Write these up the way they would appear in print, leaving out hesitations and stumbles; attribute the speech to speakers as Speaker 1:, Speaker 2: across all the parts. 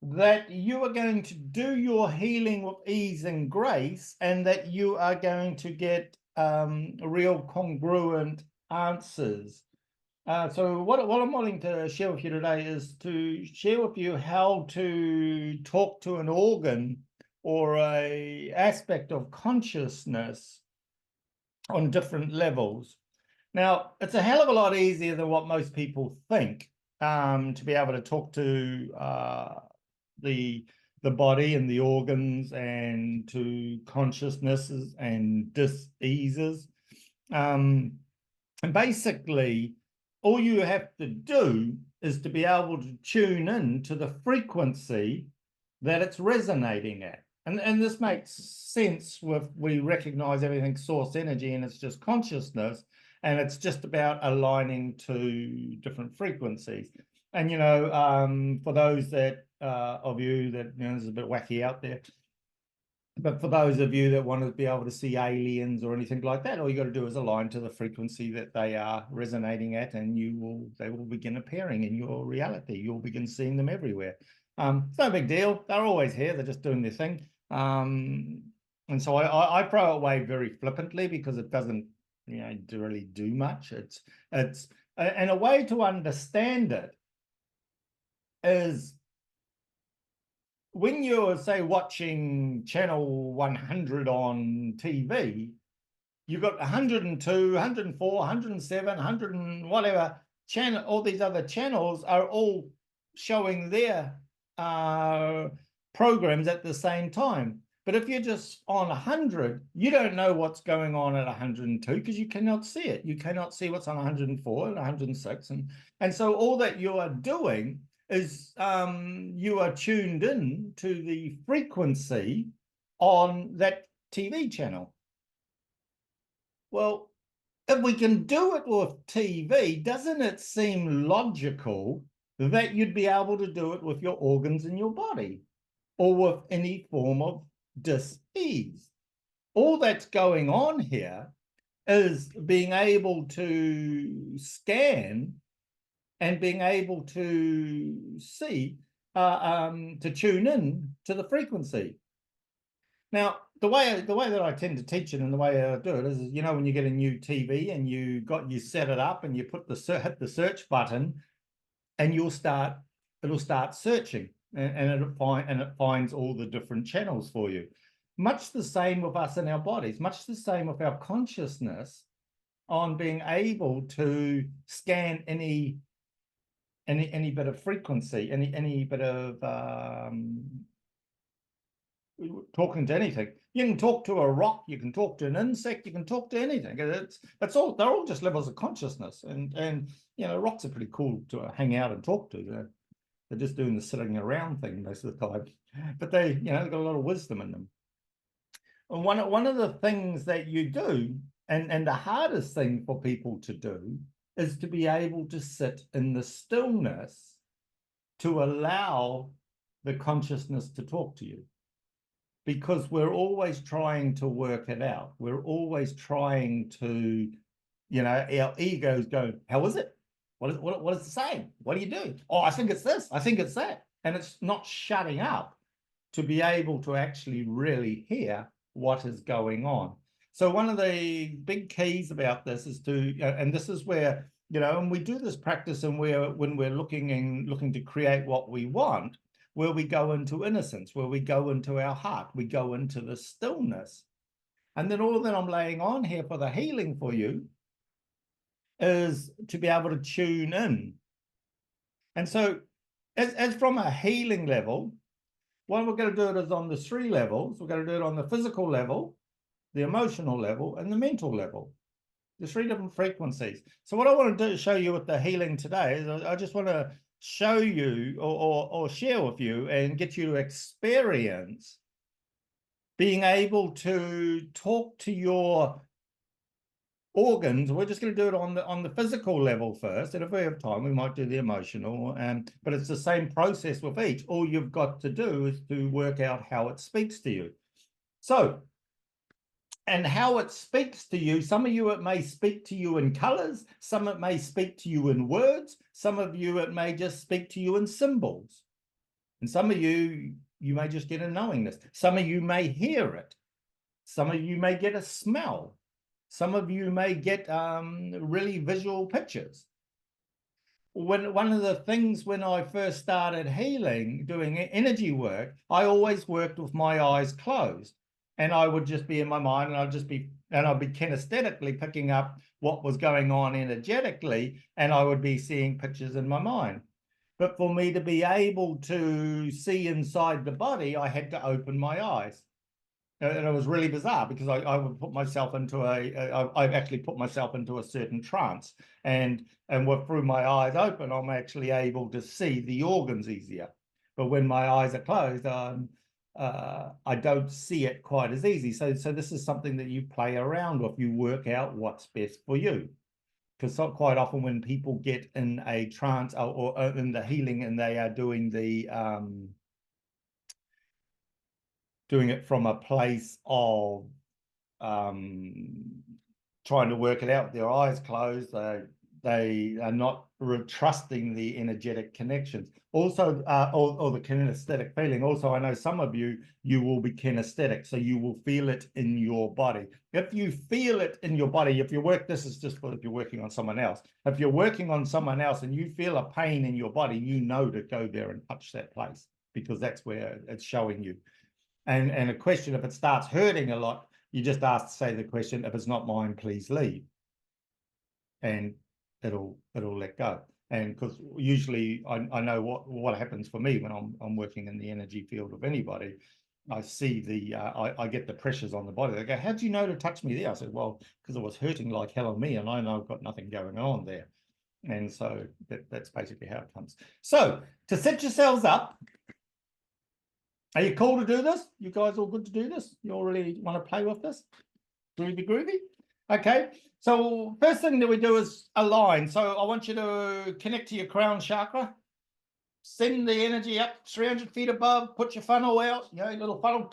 Speaker 1: that you are going to do your healing with ease and grace, and that you are going to get real congruent answers. So what I'm wanting to share with you today is to share with you how to talk to an organ or a aspect of consciousness on different levels. Now, it's a hell of a lot easier than what most people think, to be able to talk to the body and the organs, and to consciousnesses and dis-eases. And basically, all you have to do is to be able to tune in to the frequency that it's resonating at. And this makes sense with, we recognize everything source energy and it's just consciousness, and it's just about aligning to different frequencies. And for those that of you that, this is a bit wacky out there, but for those of you that want to be able to see aliens or anything like that, all you got to do is align to the frequency that they are resonating at, and they will begin appearing in your reality. You'll begin seeing them everywhere. It's no big deal. They're always here. They're just doing their thing. And so I throw it away very flippantly because it doesn't, really do much. And a way to understand it is, when you're, say, watching channel 100 on TV, you've got 102, 104, 107, 100 and whatever channel. All these other channels are all showing their programs at the same time. But if you're just on 100, you don't know what's going on at 102 because you cannot see it. You cannot see what's on 104 and 106. And so all that you are doing is you are tuned in to the frequency on that TV channel. Well, if we can do it with TV, doesn't it seem logical that you'd be able to do it with your organs in your body, or with any form of dis-ease? All that's going on here is being able to scan and being able to see, to tune in to the frequency. Now, the way that I tend to teach it, and the way I do it is, when you get a new TV and you set it up and you hit the search button, and it'll start searching, and it finds all the different channels for you. Much the same with us in our bodies, much the same with our consciousness, on being able to scan any bit of frequency, any bit of talking to anything. You can talk to a rock, you can talk to an insect, you can talk to anything. They're all just levels of consciousness. And rocks are pretty cool to hang out and talk to. They're just doing the sitting around thing most of the time, but they've got a lot of wisdom in them. And one of the things that you do, and the hardest thing for people to do, is to be able to sit in the stillness to allow the consciousness to talk to you. Because we're always trying to work it out. We're always trying to, our egos go, how is it? What is it saying? What do you do? Oh, I think it's this. I think it's that. And it's not shutting up to be able to actually really hear what is going on. So one of the big keys about this is to, and this is where, and we do this practice, and when we're looking to create what we want, where we go into innocence, where we go into our heart, we go into the stillness. And then all that I'm laying on here for the healing for you is to be able to tune in. And so as from a healing level, what we're going to do it is on the 3 levels. We're going to do it on the physical level, the emotional level, and the mental level. The 3 different frequencies. So what I want to do, show you with the healing today, is I just want to show you or share with you and get you to experience being able to talk to your organs. We're just going to do it on the physical level first, and if we have time we might do the emotional, but it's the same process with each. All you've got to do is to work out how it speaks to you. So, and how it speaks to you, some of you, it may speak to you in colors, some it may speak to you in words, some of you, it may just speak to you in symbols. And some of you may just get a knowingness. Some of you may hear it. Some of you may get a smell. Some of you may get really visual pictures. One of the things when I first started healing, doing energy work, I always worked with my eyes closed, and I would just be in my mind, and I'd be kinesthetically picking up what was going on energetically, and I would be seeing pictures in my mind. But for me to be able to see inside the body, I had to open my eyes. And it was really bizarre because I would put myself into I've actually put myself into a certain trance, and through my eyes open, I'm actually able to see the organs easier. But when my eyes are closed, I don't see it quite as easy. So this is something that you play around with. You work out what's best for you. Because quite often when people get in a trance or in the healing and they are doing it from a place of trying to work it out with their eyes closed, they are not trusting the energetic connections. Also, or the kinesthetic feeling. Also, I know some of you will be kinesthetic, so you will feel it in your body. If you feel it in your body, this is just for if you're working on someone else. If you're working on someone else and you feel a pain in your body, you know to go there and touch that place, because that's where it's showing you. And a question, if it starts hurting a lot, you just ask to say the question, if it's not mine, please leave. And it'll let go. And because usually I know what happens for me when I'm working in the energy field of anybody. I see I get the pressures on the body. They go, how do you know to touch me there? I said, well, because it was hurting like hell on me, and I know I've got nothing going on there. And so that's basically how it comes. So to set yourselves up, are you cool to do this? You guys all good to do this? You all really want to play with this? Groovy? Okay. So first thing that we do is align. So I want you to connect to your crown chakra. Send the energy up 300 feet above. Put your funnel out, your little funnel.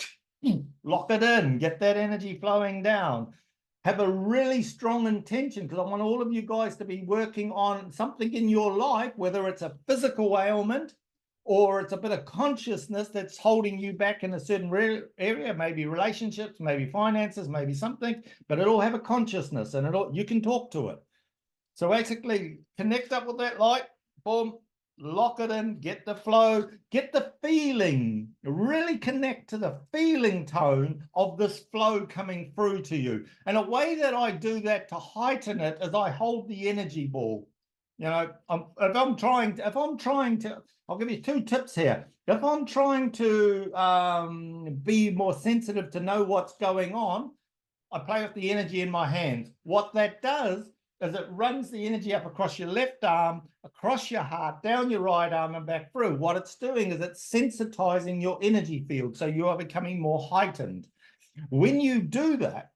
Speaker 1: Lock it in. Get that energy flowing down. Have a really strong intention, because I want all of you guys to be working on something in your life, whether it's a physical ailment or it's a bit of consciousness that's holding you back in a certain area, maybe relationships, maybe finances, maybe something, but it'll have a consciousness, and you can talk to it. So basically connect up with that light, boom, lock it in, get the flow, get the feeling, really connect to the feeling tone of this flow coming through to you. And a way that I do that to heighten it is I hold the energy ball. You know, if I'm trying to, I'll give you 2 tips here. If I'm trying to be more sensitive to know what's going on, I play with the energy in my hands. What that does is it runs the energy up across your left arm, across your heart, down your right arm, and back through. What it's doing is it's sensitizing your energy field, so you are becoming more heightened. When you do that,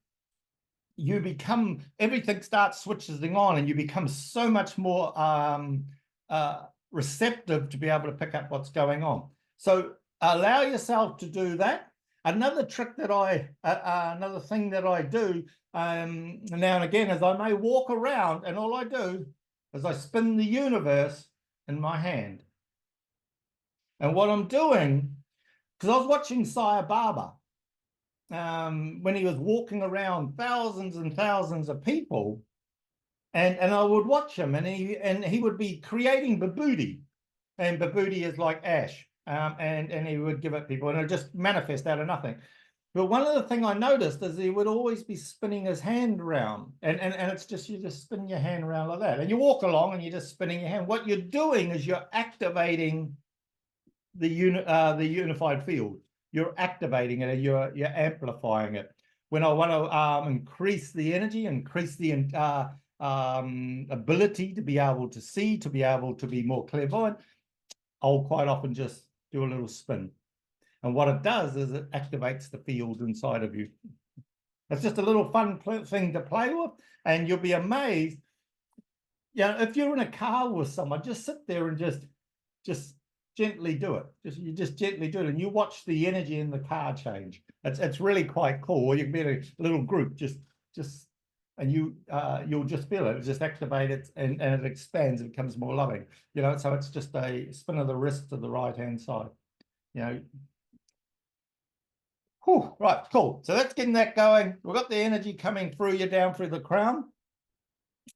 Speaker 1: you become, everything starts switching on, and you become so much more receptive to be able to pick up what's going on. So allow yourself to do that. Another trick that another thing that I do now and again is I may walk around, and all I do is I spin the universe in my hand. And what I'm doing, because I was watching Sai Baba, when he was walking around thousands and thousands of people, and I would watch him, and he would be creating vibhuti, and vibhuti is like ash, and he would give it people, and it just manifest out of nothing. But one of the things I noticed is he would always be spinning his hand around, and it's just, you just spin your hand around like that, and you walk along and you're just spinning your hand. What you're doing is you're activating the unified field. You're activating it, and you're amplifying it. When I want to increase the energy, increase the ability to be able to see, to be able to be more clairvoyant, I'll quite often just do a little spin. And what it does is it activates the field inside of you. It's just a little fun thing to play with, and you'll be amazed. You know, if you're in a car with someone, just sit there and just gently do it. You just gently do it, and you watch the energy in the car change. It's really quite cool. Or you can be in a little group, and you'll just feel it. It just activates and it expands. It becomes more loving. You know, so it's just a spin of the wrist to the right hand side. you know. Whew, right, cool. So that's getting that going. We've got the energy coming through you down through the crown.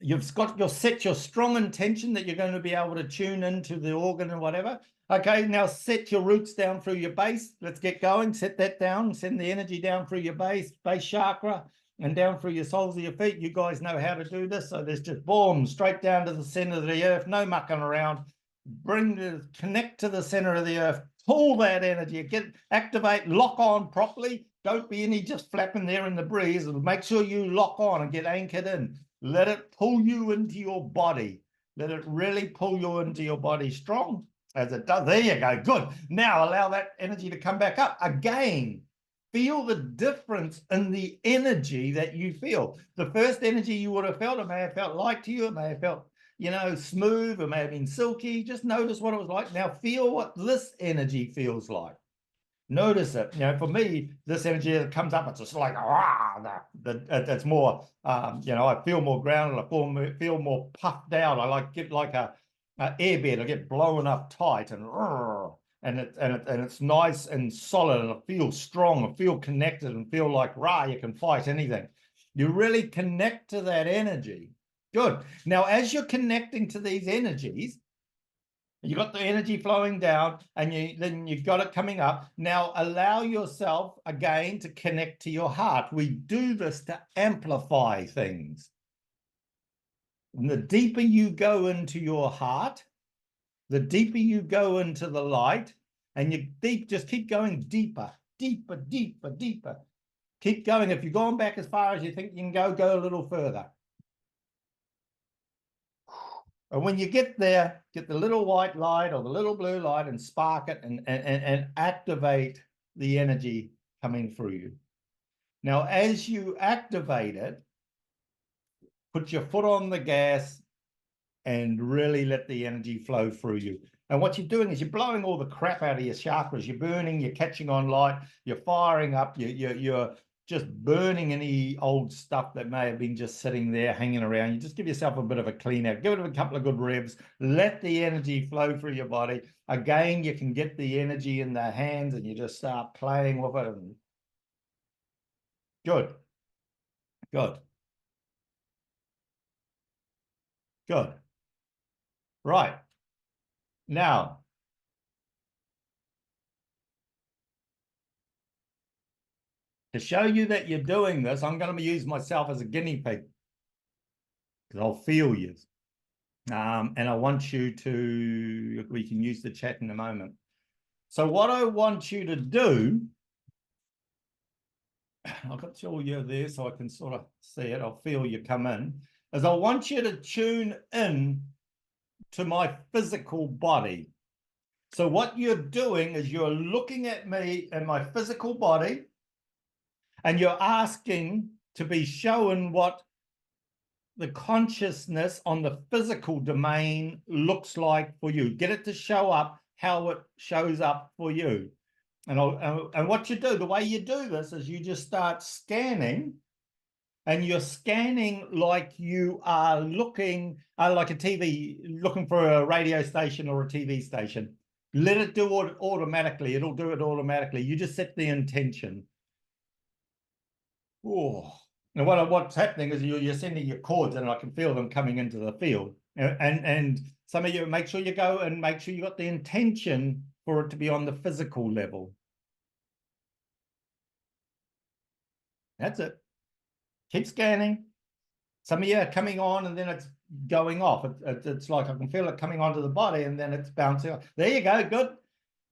Speaker 1: You've set your strong intention that you're going to be able to tune into the organ and whatever. Okay, now set your roots down through your base. Let's get going. Set that down. Send the energy down through your base chakra and down through your soles of your feet. You guys know how to do this. So there's just boom, straight down to the center of the earth. No mucking around. Connect to the center of the earth. Pull that energy. Activate, lock on properly. Don't be any just flapping there in the breeze. Make sure you lock on and get anchored in. Let it pull you into your body. Let it really pull you into your body strong as it does. There you go. Good. Now allow that energy to come back up. Again, feel the difference in the energy that you feel. The first energy you would have felt, it may have felt light to you. It may have felt, you know, smooth. It may have been silky. Just notice what it was like. Now feel what this energy feels like. Notice it. You know, for me, this energy that comes up, it's just like, that's more, you know, I feel more grounded. I feel more puffed out. I get like a airbed. I get blown up tight and it's nice and solid, and I feel strong. I feel connected and feel like, you can fight anything. You really connect to that energy. Good. Now, as you're connecting to these energies, you got the energy flowing down, and then you've got it coming up. Now allow yourself again to connect to your heart. We do this to amplify things. And the deeper you go into your heart, the deeper you go into the light, and just keep going deeper, deeper, deeper, deeper. Keep going. If you're going back as far as you think you can go a little further. And when you get there, get the little white light or the little blue light and spark it and activate the energy coming through you. Now, as you activate it, put your foot on the gas and really let the energy flow through you. And what you're doing is you're blowing all the crap out of your chakras. You're burning, you're catching on light, you're firing up, you're just burning any old stuff that may have been just sitting there hanging around. You just give yourself a bit of a clean out, give it a couple of good revs, let the energy flow through your body. Again, you can get the energy in the hands and you just start playing with it. Good. Good. Good. Right. Now, to show you that you're doing this, I'm going to use myself as a guinea pig because I'll feel you. And I want you to, we can use the chat in a moment. So what I want you to do, I've got all you there so I can sort of see it. I'll feel you come in, is I want you to tune in to my physical body. So what you're doing is you're looking at me and my physical body, and you're asking to be shown what the consciousness on the physical domain looks like for you. Get it to show up how it shows up for you. And what you do, the way you do this is you just start scanning, and you're scanning like you are looking like a TV, looking for a radio station or a TV station. Let it do it automatically. It'll do it automatically. You just set the intention. Oh. And what's happening is you're sending your cords, and I can feel them coming into the field. And some of you, make sure you go and make sure you got the intention for it to be on the physical level. That's it. Keep scanning. Some of you are coming on, and then it's going off. It's like I can feel it coming onto the body, and then it's bouncing off. There you go. Good.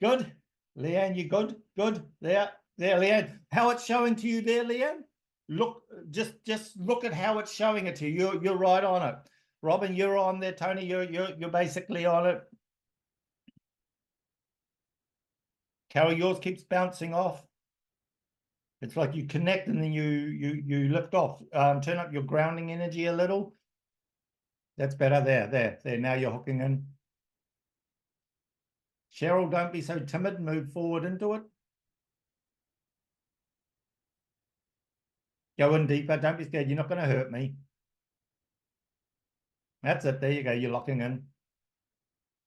Speaker 1: Good. Leanne, you good? Good. There, Leanne. How it's showing to you there, Leanne? Look, just look at how it's showing it to you. You're right on it. Robin, you're on there. Tony, you're basically on it. Carol, yours keeps bouncing off. It's like you connect and then you lift off. Turn up your grounding energy a little. That's better. There. Now you're hooking in. Cheryl, don't be so timid. Move forward into it. Go in deeper. Don't be scared. You're not going to hurt me. That's it. There you go. You're locking in.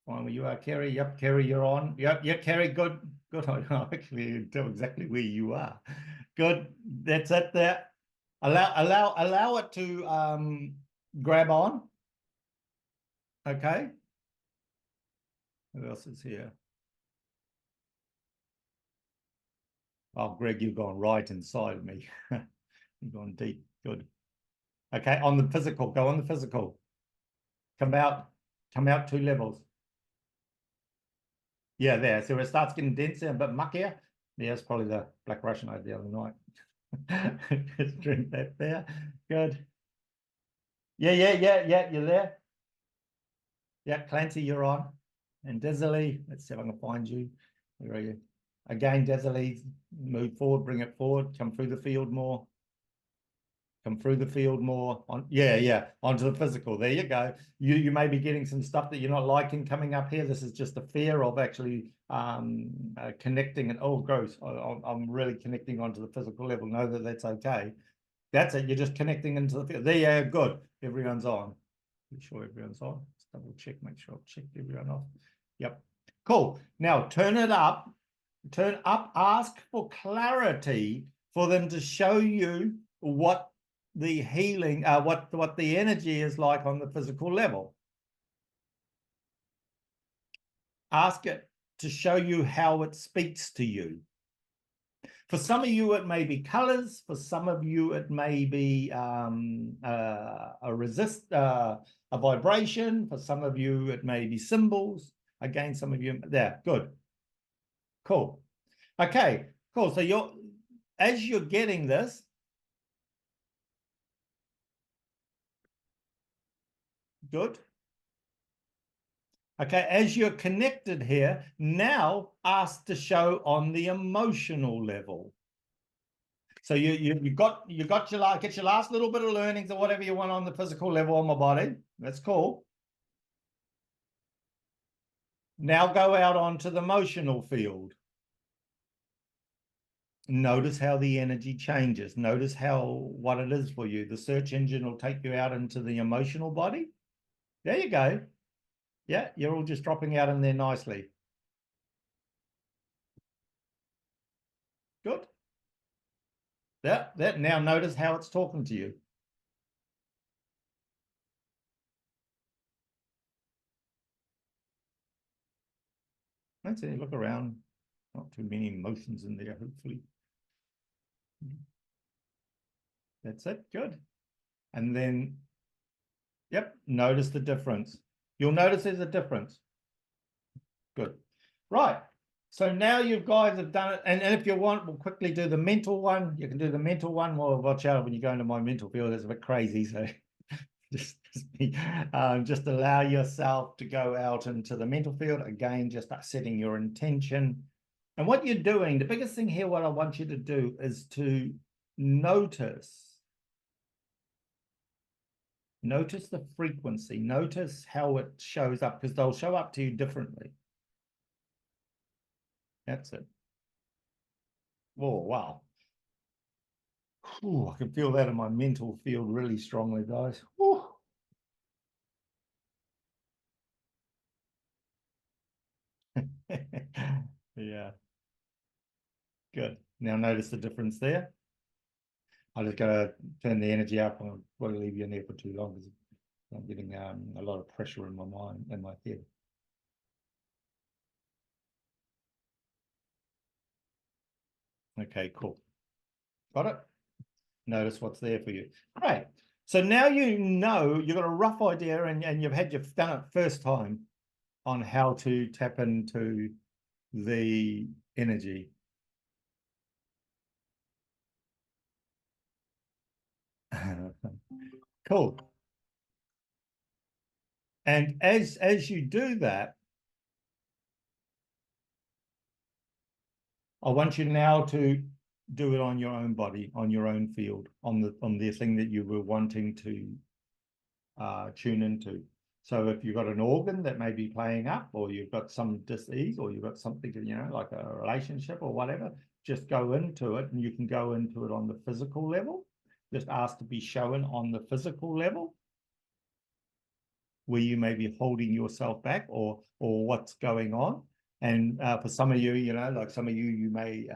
Speaker 1: Fine where you are, Kerry. Yep, Kerry, you're on. Yep, Kerry, good. Good. I actually tell exactly where you are. Good. That's it there. Allow it to grab on. Okay. Who else is here? Oh, Greg, you've gone right inside of me. You've gone deep. Good. Okay, on the physical, go on the physical. Come out 2 levels. Yeah, there. So it starts getting denser, a bit muckier. Yeah, it's probably the Black Russian I had the other night. Just drink that there. Good. Yeah, you're there. Yeah, Clancy, you're on. And Desley, let's see if I can find you. Where are you? Again, Desley, move forward, bring it forward, come through the field more. Come through the field more on, yeah, onto the physical. There you go. You may be getting some stuff that you're not liking coming up here. This is just a fear of actually connecting, and oh, gross. I'm really connecting onto the physical level. Know that that's okay. That's it. You're just connecting into the field. There you go. Good. Everyone's on. Be sure everyone's on. Let's double check. Make sure I've checked everyone off. Yep. Cool. Now turn it up. Turn up. Ask for clarity for them to show you what the healing, what the energy is like on the physical level. Ask it to show you how it speaks to you. For some of you, it may be colors. For some of you, it may be a vibration. For some of you, it may be symbols. Again, some of you there. Good. Cool. Okay. Cool. So as you're getting this, good. Okay, as you're connected here, now ask to show on the emotional level. So you got your get your last little bit of learnings or whatever you want on the physical level on my body. That's cool. Now go out onto the emotional field. Notice how the energy changes. Notice what it is for you. The search engine will take you out into the emotional body. There you go. Yeah, you're all just dropping out in there nicely. Good. That now notice how it's talking to you. Let's see, look around. Not too many emotions in there, hopefully. That's it. Good. And then, yep, notice the difference. You'll notice there's a difference. Good. Right. So now you guys have done it. And if you want, we'll quickly do the mental one. You can do the mental one. Well, watch out when you go into my mental field. It's a bit crazy. So just allow yourself to go out into the mental field. Again, just start setting your intention. And what you're doing, the biggest thing here, what I want you to do is to notice the frequency, notice how it shows up, because they'll show up to you differently. That's it. Oh, wow. Ooh, I can feel that in my mental field really strongly, guys. Ooh. Yeah. Good. Now notice the difference there. I just got to turn the energy up. I don't want to leave you in there for too long because I'm getting a lot of pressure in my mind and my head. Okay, cool. Got it? Notice what's there for you. Great. So now you know, you've got a rough idea and you've done it first time on how to tap into the energy. Cool. And as you do that, I want you now to do it on your own body, on your own field, on the thing that you were wanting to tune into. So if you've got an organ that may be playing up, or you've got some disease, or you've got something, like a relationship or whatever, just go into it, and you can go into it on the physical level. Just ask to be shown on the physical level, where you may be holding yourself back or what's going on. And for some of you, you know, like some of you, you may,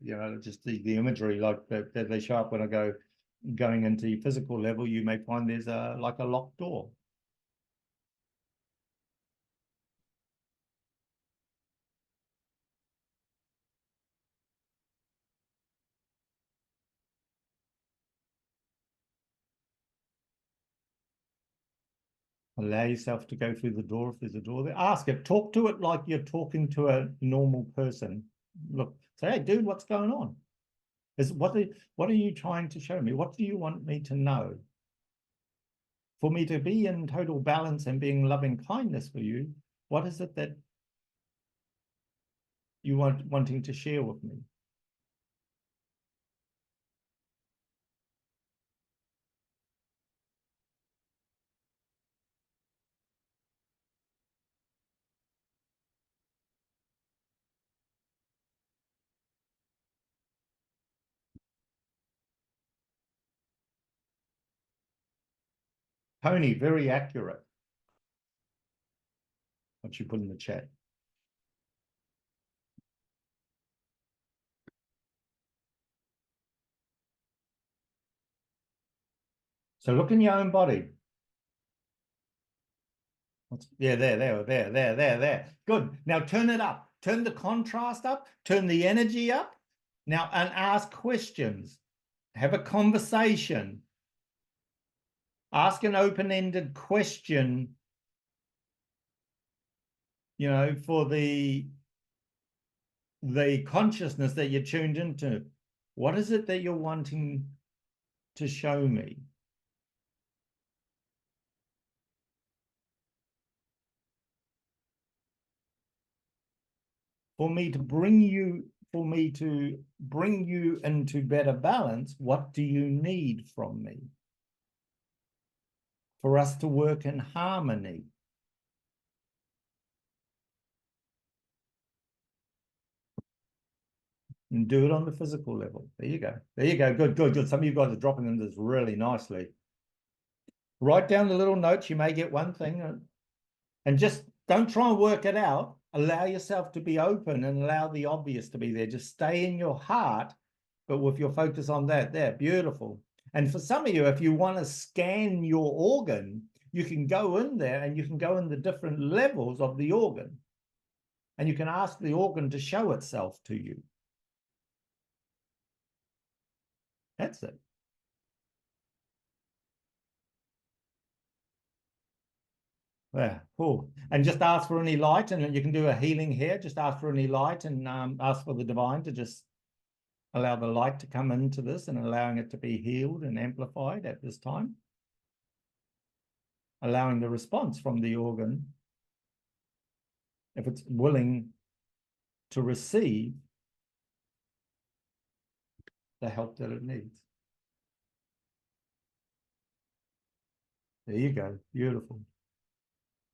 Speaker 1: you know, just the imagery like that they show up when I going into your physical level, you may find there's like a locked door. Allow yourself to go through the door if there's a door there. Ask it, talk to it like you're talking to a normal person. Look, say, hey, dude, what's going on? What are you trying to show me? What do you want me to know? For me to be in total balance and being loving kindness for you, what is it that you wanting to share with me? Tony, very accurate. What you put in the chat. So look in your own body. Yeah, there. Good. Now turn it up. Turn the contrast up. Turn the energy up. Now, and ask questions. Have a conversation. Ask an open-ended question, you know, for the consciousness that you're tuned into. What is it that you're wanting to show me? For me to bring you into better balance, what do you need from me? For us to work in harmony. And do it on the physical level. There you go. There you go. Good. Some of you guys are dropping in this really nicely. Write down the little notes. You may get one thing and just don't try and work it out. Allow yourself to be open and allow the obvious to be there. Just stay in your heart, but with your focus on that there. Beautiful. And for some of you, if you want to scan your organ, you can go in there and you can go in the different levels of the organ. And you can ask the organ to show itself to you. That's it. Yeah, cool. And just ask for any light, and you can do a healing here. Just ask for any light and ask for the divine to just allow the light to come into this and allowing it to be healed and amplified at this time. Allowing the response from the organ, if it's willing to receive the help that it needs. There you go. Beautiful.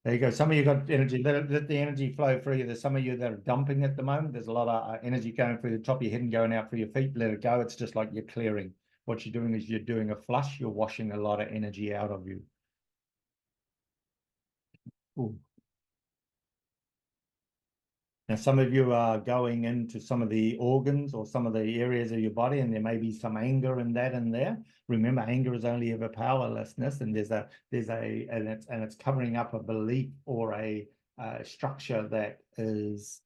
Speaker 1: There you go. Some of you got energy. Let the energy flow through you. There's some of you that are dumping at the moment. There's a lot of energy going through the top of your head and going out through your feet. Let it go. It's just like you're clearing. What you're doing is you're doing a flush. You're washing a lot of energy out of you. Ooh. Now, some of you are going into some of the organs or some of the areas of your body, and there may be some anger in that in there. Remember, anger is only ever powerlessness, and it's covering up a belief or a structure that is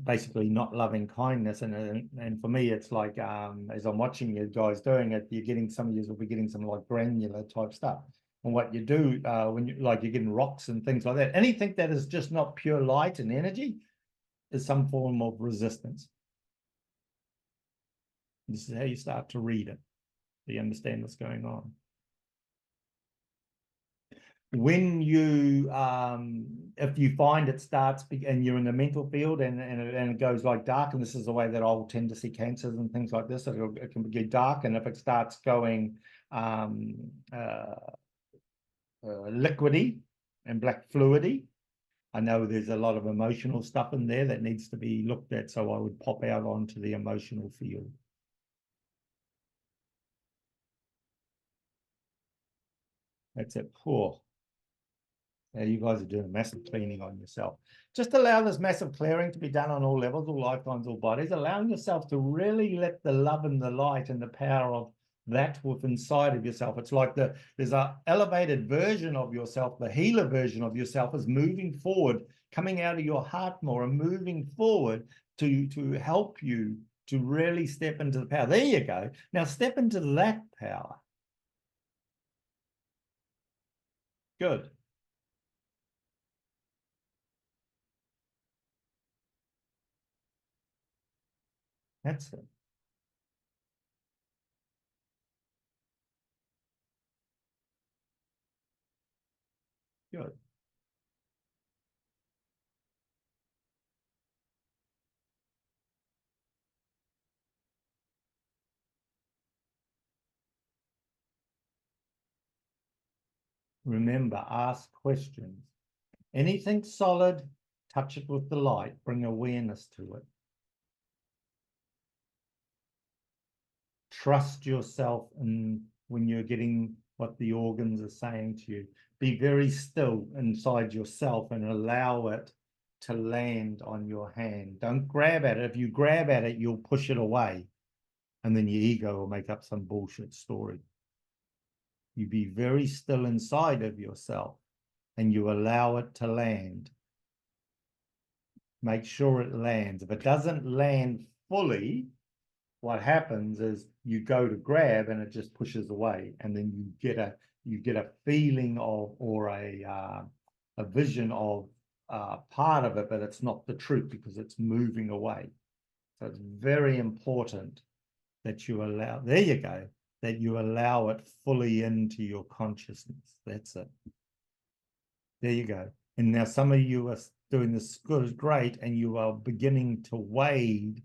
Speaker 1: basically not loving kindness. And for me, it's like as I'm watching you guys doing it, you're getting some of you will be getting some like granular type stuff. And what you do when you're getting rocks and things like that, anything that is just not pure light and energy is some form of resistance. This is how you start to read it. So you understand what's going on. When you, if you find it starts and you're in the mental field and it goes like dark, and this is the way that I will tend to see cancers and things like this, it can get dark, and if it starts going liquidy and black fluidy, I know there's a lot of emotional stuff in there that needs to be looked at, so I would pop out onto the emotional field. That's it. Poor. Yeah, you guys are doing a massive cleaning on yourself. just allow this massive clearing to be done on all levels, all lifetimes, all bodies, allowing yourself to really let the love and the light and the power of that within inside of yourself. It's like there's an elevated version of yourself, the healer version of yourself is moving forward, coming out of your heart more and moving forward to help you to really step into the power. There you go. Now step into that power. Good. That's it. Good. Remember, ask questions. Anything solid, touch it with the light, bring awareness to it. Trust yourself in when you're getting what the organs are saying to you. Be very still inside yourself and allow it to land on your hand. Don't grab at it. If you grab at it, you'll push it away. And then your ego will make up some bullshit story. You be very still inside of yourself and you allow it to land. Make sure it lands. If it doesn't land fully, what happens is you go to grab and it just pushes away, and then you get a feeling of or a vision of part of it, but it's not the truth because it's moving away. So it's very important that you allow, there you go, that you allow it fully into your consciousness. That's it. There you go. And now some of you are doing this good, great, and you are beginning to wade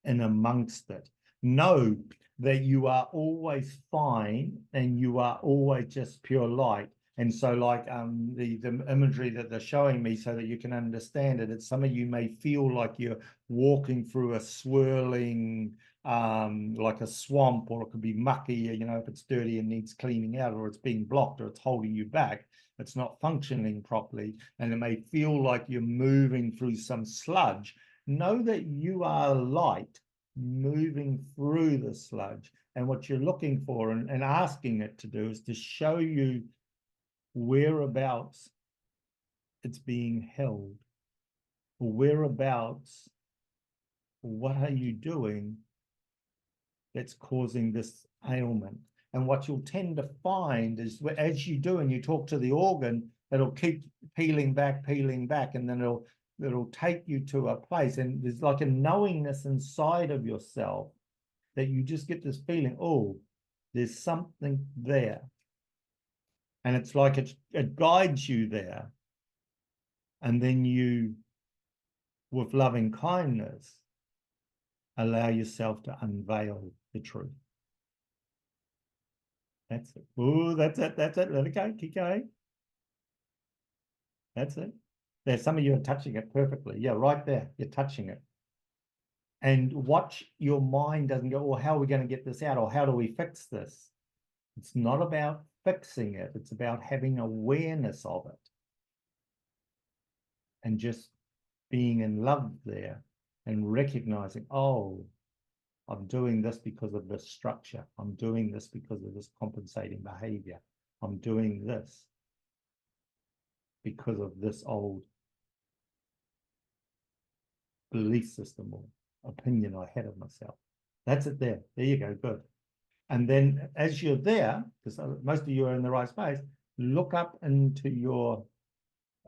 Speaker 1: in amongst it. Know that you are always fine and you are always just pure light. And so like the imagery that they're showing me so that you can understand it, it's some of you may feel like you're walking through a swirling like a swamp, or it could be mucky, you know, if it's dirty and needs cleaning out, or it's being blocked, or it's holding you back, it's not functioning properly, and it may feel like you're moving through some sludge. Know that you are light moving through the sludge, and what you're looking for and asking it to do is to show you whereabouts it's being held, or whereabouts, what are you doing that's causing this ailment. And what you'll tend to find is as you do and you talk to the organ, it'll keep peeling back, and then it'll take you to a place, and there's like a knowingness inside of yourself that you just get this feeling, oh, there's something there. And it's like it guides you there. And then you, with loving kindness, allow yourself to unveil the truth. That's it. Oh, that's it. That's it. Let it go. Keep going. That's it. There's some of you are touching it perfectly. Yeah, right there. You're touching it. And watch your mind doesn't go, well, how are we going to get this out? Or how do we fix this? It's not about fixing it. It's about having awareness of it. And just being in love there and recognizing, oh, I'm doing this because of this structure. I'm doing this because of this compensating behavior. I'm doing this because of this old belief system or opinion I had of myself. That's it there. There you go. Good. And then as you're there, because most of you are in the right space, look up into your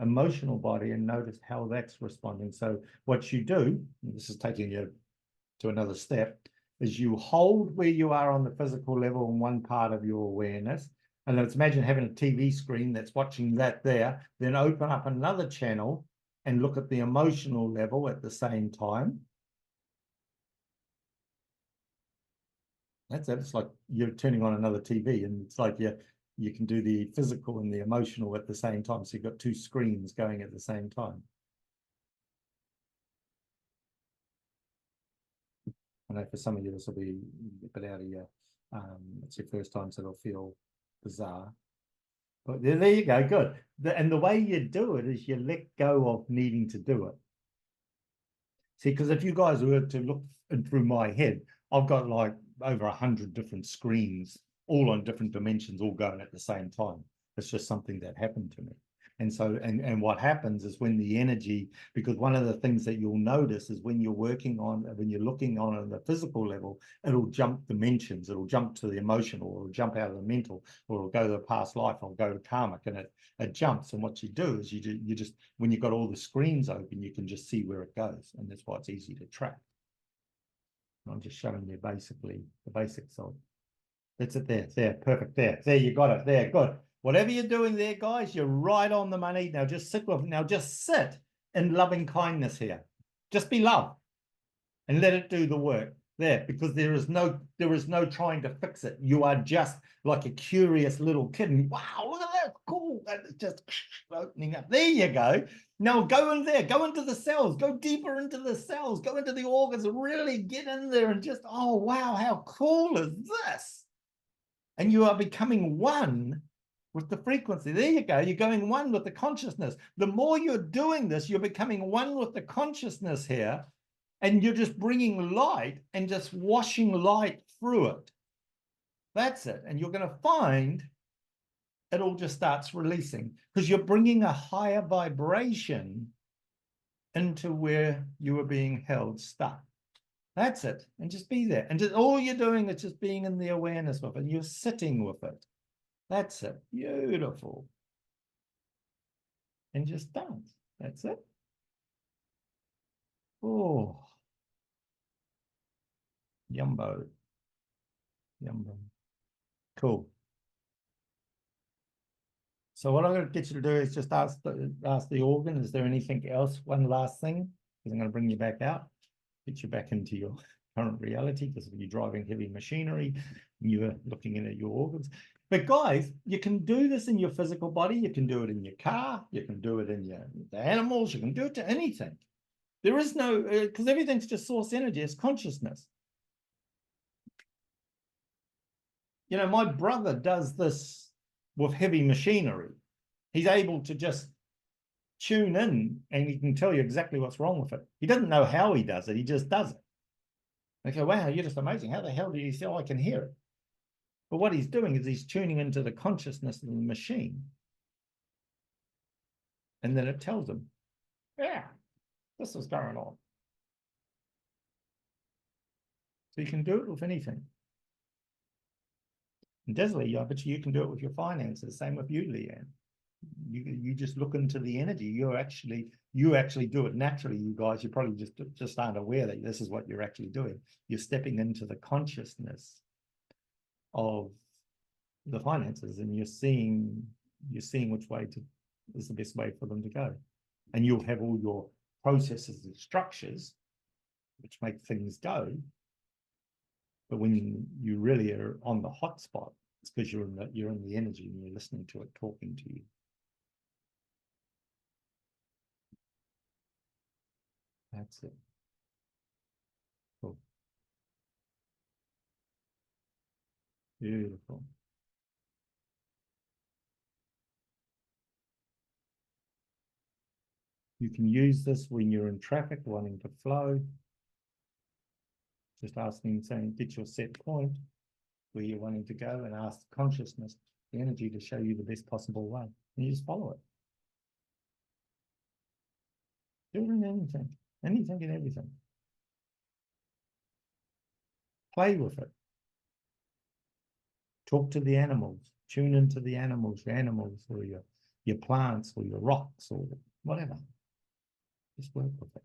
Speaker 1: emotional body and notice how that's responding. So what you do, this is taking you to another step, is you hold where you are on the physical level in one part of your awareness. And let's imagine having a TV screen that's watching that there, then open up another channel and look at the emotional level at the same time. That's it. It's like you're turning on another TV, and it's like you can do the physical and the emotional at the same time. So you've got two screens going at the same time. I know for some of you this will be a bit out of your, it's your first time, so it'll feel bizarre. But there you go, good. And the way you do it is you let go of needing to do it. See, because if you guys were to look through my head, I've got like over 100 different screens, all on different dimensions, all going at the same time. It's just something that happened to me. And so, and what happens is when the energy, because one of the things that you'll notice is when you're working on, when you're looking on the physical level, it'll jump dimensions, it'll jump to the emotional, or it'll jump out of the mental, or it'll go to the past life, or go to karmic, and it jumps. And what you do is you just, when you've got all the screens open, you can just see where it goes. And that's why it's easy to track. I'm just showing you basically the basics of. That's it there, perfect, there you got it, there, good. Whatever you're doing there, guys, you're right on the money. Now just sit with, now just sit in loving kindness here. Just be love and let it do the work there, because there is no trying to fix it. You are just like a curious little kid. And wow, look at that, cool. That's just opening up. There you go. Now go in there, go into the cells, go deeper into the cells, go into the organs, and really get in there and just, oh wow, how cool is this? And you are becoming one with the frequency. There you go. You're going one with the consciousness. The more you're doing this, you're becoming one with the consciousness here, and you're just bringing light and just washing light through it. That's it. And you're going to find it all just starts releasing, because you're bringing a higher vibration into where you are being held stuck. That's it. And just be there. And just all you're doing is just being in the awareness of it. And you're sitting with it. That's it. Beautiful. And just dance. That's it. Oh. Yumbo. Yumbo. Cool. So what I'm going to get you to do is just ask the organ, is there anything else? One last thing, because I'm going to bring you back out, get you back into your current reality, because if you're driving heavy machinery, you're looking at your organs. But guys, you can do this in your physical body. You can do it in your car. You can do it in the animals. You can do it to anything. There is no, because everything's just source energy. It's consciousness. You know, my brother does this with heavy machinery. He's able to just tune in and he can tell you exactly what's wrong with it. He doesn't know how he does it. He just does it. They go, wow, you're just amazing. How the hell do you say, oh, I can hear it? But what he's doing is he's tuning into the consciousness of the machine. And then it tells him, yeah, this is going on. So you can do it with anything. And Desley, I bet you can do it with your finances. Same with you, Leanne. You just look into the energy. You actually do it naturally, you guys. You probably just aren't aware that this is what you're actually doing. You're stepping into the consciousness of the finances, and you're seeing which way is the best way for them to go. And you'll have all your processes and structures which make things go. But when you really are on the hot spot, it's because you're in the energy and you're listening to it talking to you. That's it. Cool. Beautiful. You can use this when you're in traffic wanting to flow. Just asking, saying, get your set point where you're wanting to go, and ask consciousness, the energy, to show you the best possible way. And you just follow it. Do it in anything and everything. Play with it. Talk to the animals. Tune into the animals, or your plants, or your rocks, or whatever. Just work with it.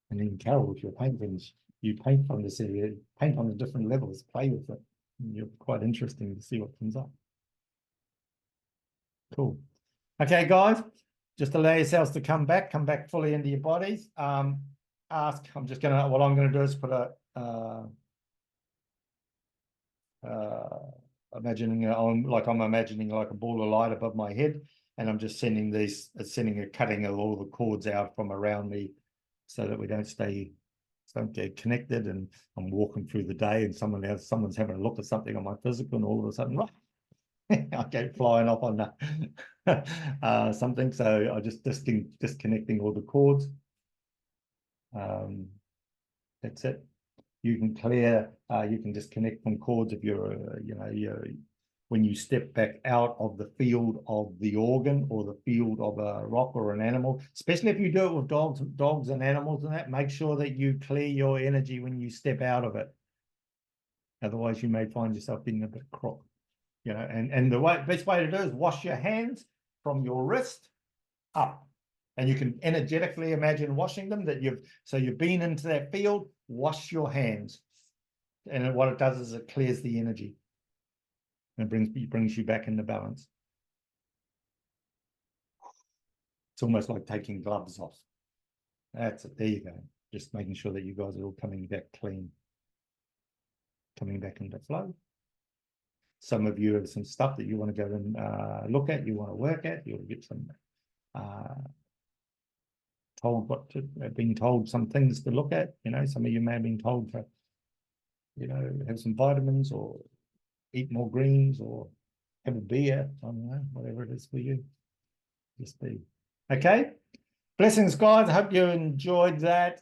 Speaker 1: And then, Carol, with your paintings, you paint on this area, paint on the different levels, play with it. And you're quite interesting to see what comes up. Cool. Okay, guys, just allow yourselves to come back fully into your bodies. What I'm gonna do is put a I'm imagining like a ball of light above my head, and I'm just cutting all the cords out from around me, so that we don't stay don't get connected, and I'm walking through the day and someone's having a look at something on my physical, and all of a sudden, I go flying off on that something. So I just disconnecting all the cords. That's it. You can clear, you can disconnect from cords if you're, when you step back out of the field of the organ or the field of a rock or an animal, especially if you do it with dogs and animals and that, make sure that you clear your energy when you step out of it. Otherwise, you may find yourself being a bit crook, and the best way to do is wash your hands from your wrist up. And you can energetically imagine washing them, you've been into that field, wash your hands. And what it does is it clears the energy. And it brings you back into balance. It's almost like taking gloves off. That's it. There you go. Just making sure that you guys are all coming back clean. Coming back into flow. Some of you have some stuff that you want to go and look at, you want to work at, you want to get some being told some things to look at. Some of you may have been told to, have some vitamins or eat more greens or have a beer. I don't know, whatever it is for you. Just be okay. Blessings, guys. I hope you enjoyed that.